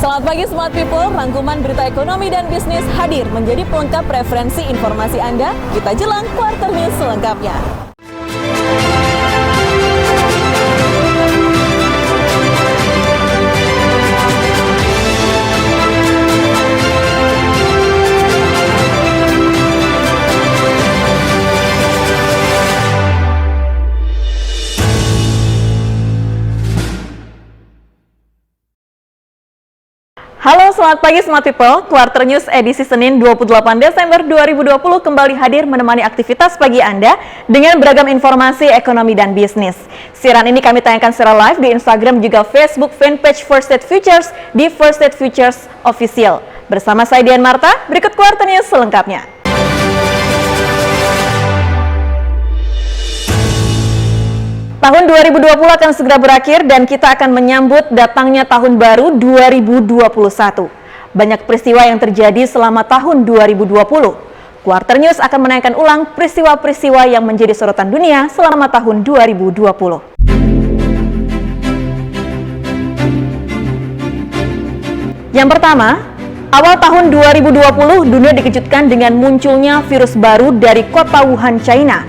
Selamat pagi Smart People, rangkuman berita ekonomi dan bisnis hadir menjadi pelengkap referensi informasi Anda. Kita jelang Quarter News selengkapnya. Halo, selamat pagi Smart People. Quarter News edisi Senin 28 Desember 2020 kembali hadir menemani aktivitas pagi Anda dengan beragam informasi ekonomi dan bisnis. Siaran ini kami tayangkan secara live di Instagram juga Facebook fanpage First State Futures di First State Futures Official. Bersama saya Dian Marta, berikut Quarter News selengkapnya. Tahun 2020 akan segera berakhir dan kita akan menyambut datangnya tahun baru 2021. Banyak peristiwa yang terjadi selama tahun 2020. Quarter News akan menayangkan ulang peristiwa-peristiwa yang menjadi sorotan dunia selama tahun 2020. Yang pertama, awal tahun 2020 dunia dikejutkan dengan munculnya virus baru dari kota Wuhan, China.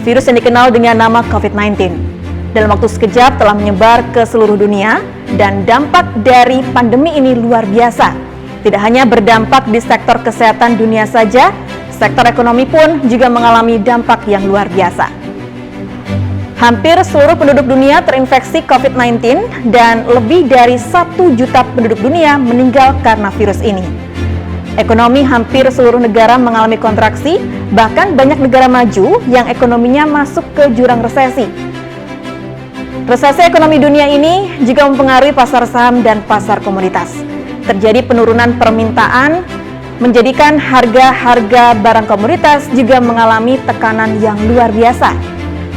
Virus yang dikenal dengan nama COVID-19. Dalam waktu sekejap telah menyebar ke seluruh dunia dan dampak dari pandemi ini luar biasa. Tidak hanya berdampak di sektor kesehatan dunia saja, sektor ekonomi pun juga mengalami dampak yang luar biasa. Hampir seluruh penduduk dunia terinfeksi COVID-19 dan lebih dari 1 juta penduduk dunia meninggal karena virus ini. Ekonomi hampir seluruh negara mengalami kontraksi, bahkan banyak negara maju yang ekonominya masuk ke jurang resesi. Resesi ekonomi dunia ini juga mempengaruhi pasar saham dan pasar komoditas. Terjadi penurunan permintaan, menjadikan harga-harga barang komoditas juga mengalami tekanan yang luar biasa.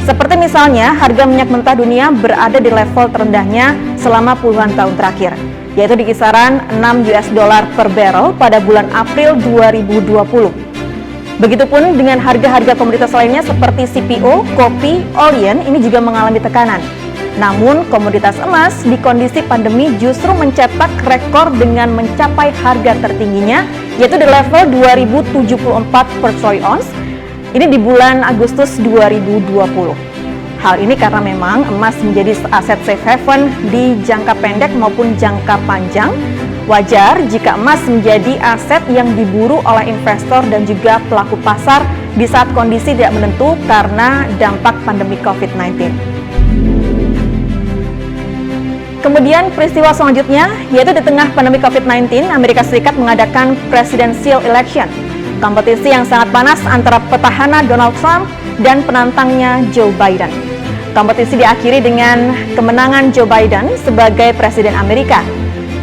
Seperti misalnya, harga minyak mentah dunia berada di level terendahnya selama puluhan tahun terakhir, yaitu di kisaran $6 per barrel pada bulan April 2020. Begitupun dengan harga-harga komoditas lainnya seperti CPO, kopi, olein ini juga mengalami tekanan. Namun, komoditas emas di kondisi pandemi justru mencetak rekor dengan mencapai harga tertingginya, yaitu di level 2074 per troy ounce, ini di bulan Agustus 2020. Hal ini karena memang emas menjadi aset safe haven di jangka pendek maupun jangka panjang. Wajar jika emas menjadi aset yang diburu oleh investor dan juga pelaku pasar di saat kondisi tidak menentu karena dampak pandemi COVID-19. Kemudian peristiwa selanjutnya, yaitu di tengah pandemi COVID-19, Amerika Serikat mengadakan presidential election, kompetisi yang sangat panas antara petahana Donald Trump dan penantangnya Joe Biden. Kompetisi diakhiri dengan kemenangan Joe Biden sebagai Presiden Amerika.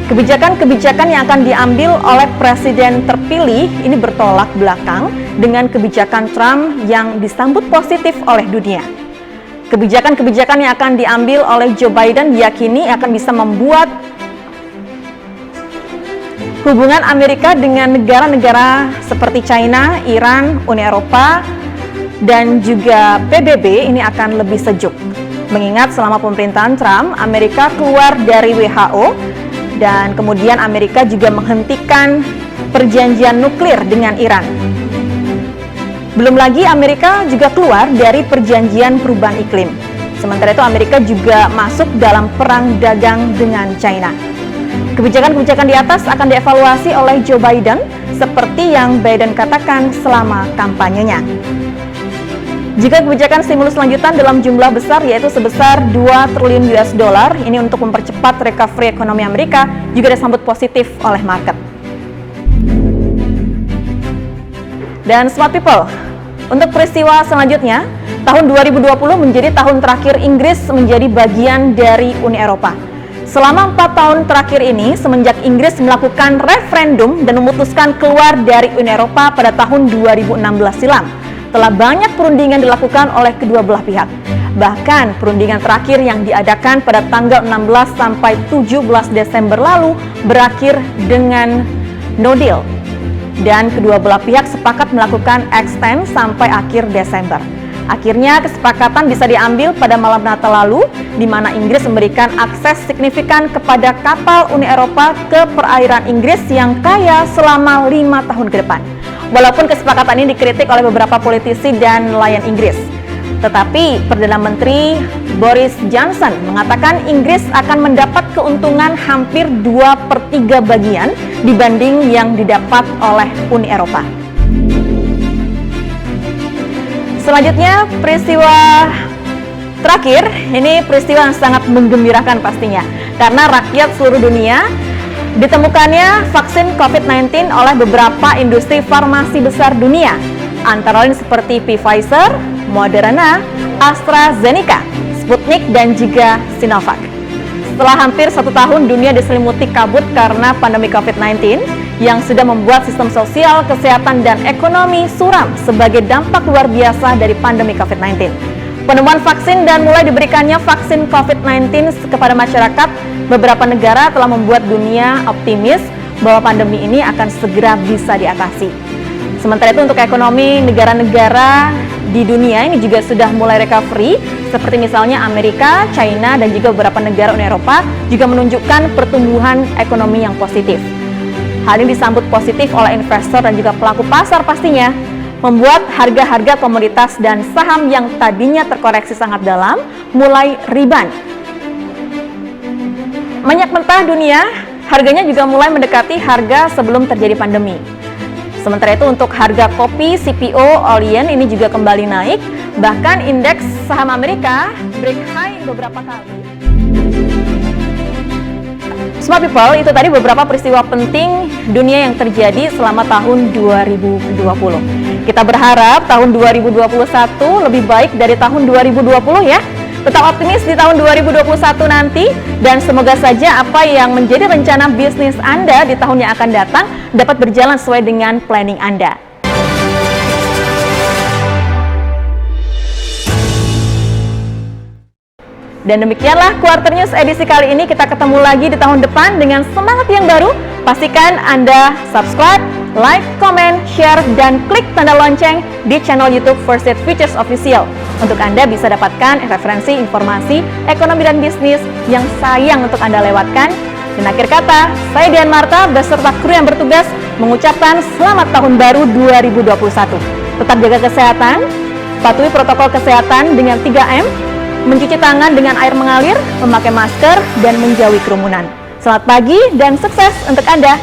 Kebijakan-kebijakan yang akan diambil oleh Presiden terpilih ini bertolak belakang dengan kebijakan Trump yang disambut positif oleh dunia. Kebijakan-kebijakan yang akan diambil oleh Joe Biden diyakini akan bisa membuat hubungan Amerika dengan negara-negara seperti China, Iran, Uni Eropa, dan juga PBB ini akan lebih sejuk. Mengingat selama pemerintahan Trump, Amerika keluar dari WHO dan kemudian Amerika juga menghentikan perjanjian nuklir dengan Iran. Belum lagi Amerika juga keluar dari perjanjian perubahan iklim. Sementara itu Amerika juga masuk dalam perang dagang dengan China. Kebijakan-kebijakan di atas akan dievaluasi oleh Joe Biden seperti yang Biden katakan selama kampanyenya. Jika kebijakan stimulus lanjutan dalam jumlah besar yaitu sebesar $2 triliun ini untuk mempercepat recovery ekonomi Amerika juga disambut positif oleh market. Dan Smart People, untuk peristiwa selanjutnya, tahun 2020 menjadi tahun terakhir Inggris menjadi bagian dari Uni Eropa. Selama 4 tahun terakhir ini, semenjak Inggris melakukan referendum dan memutuskan keluar dari Uni Eropa pada tahun 2016 silam, telah banyak perundingan dilakukan oleh kedua belah pihak. Bahkan perundingan terakhir yang diadakan pada tanggal 16 sampai 17 Desember lalu berakhir dengan no deal. Dan kedua belah pihak sepakat melakukan extend sampai akhir Desember. Akhirnya kesepakatan bisa diambil pada malam Natal lalu, di mana Inggris memberikan akses signifikan kepada kapal Uni Eropa ke perairan Inggris yang kaya selama 5 tahun ke depan. Walaupun kesepakatan ini dikritik oleh beberapa politisi dan nelayan Inggris, tetapi Perdana Menteri Boris Johnson mengatakan Inggris akan mendapat keuntungan hampir 2/3 bagian dibanding yang didapat oleh Uni Eropa. Selanjutnya, peristiwa terakhir, ini peristiwa yang sangat menggembirakan pastinya, karena rakyat seluruh dunia ditemukannya vaksin COVID-19 oleh beberapa industri farmasi besar dunia, antara lain seperti Pfizer, Moderna, AstraZeneca, Sputnik, dan juga Sinovac. Setelah hampir 1 tahun dunia diselimuti kabut karena pandemi COVID-19 yang sudah membuat sistem sosial, kesehatan, dan ekonomi suram sebagai dampak luar biasa dari pandemi COVID-19. Penemuan vaksin dan mulai diberikannya vaksin COVID-19 kepada masyarakat beberapa negara telah membuat dunia optimis bahwa pandemi ini akan segera bisa diatasi. Sementara itu untuk ekonomi negara-negara di dunia ini juga sudah mulai recovery, seperti misalnya Amerika, China, dan juga beberapa negara Uni Eropa juga menunjukkan pertumbuhan ekonomi yang positif. Hal ini disambut positif oleh investor dan juga pelaku pasar pastinya, membuat harga-harga komoditas dan saham yang tadinya terkoreksi sangat dalam mulai rebound. Minyak mentah dunia harganya juga mulai mendekati harga sebelum terjadi pandemi. Sementara itu untuk harga kopi CPO Orient ini juga kembali naik, bahkan indeks saham Amerika break high beberapa kali. Smart People, itu tadi beberapa peristiwa penting dunia yang terjadi selama tahun 2020. Kita berharap tahun 2021 lebih baik dari tahun 2020 ya. Tetap optimis di tahun 2021 nanti, dan semoga saja apa yang menjadi rencana bisnis Anda di tahun yang akan datang dapat berjalan sesuai dengan planning Anda. Dan demikianlah Quarter News edisi kali ini. Kita ketemu lagi di tahun depan dengan semangat yang baru. Pastikan Anda subscribe, like, comment, share, dan klik tanda lonceng di channel YouTube First Aid Futures Official untuk Anda bisa dapatkan referensi informasi ekonomi dan bisnis yang sayang untuk Anda lewatkan. Dan akhir kata, saya Dian Marta beserta kru yang bertugas mengucapkan selamat tahun baru 2021. Tetap jaga kesehatan, patuhi protokol kesehatan dengan 3M, mencuci tangan dengan air mengalir, memakai masker, dan menjauhi kerumunan. Selamat pagi dan sukses untuk Anda.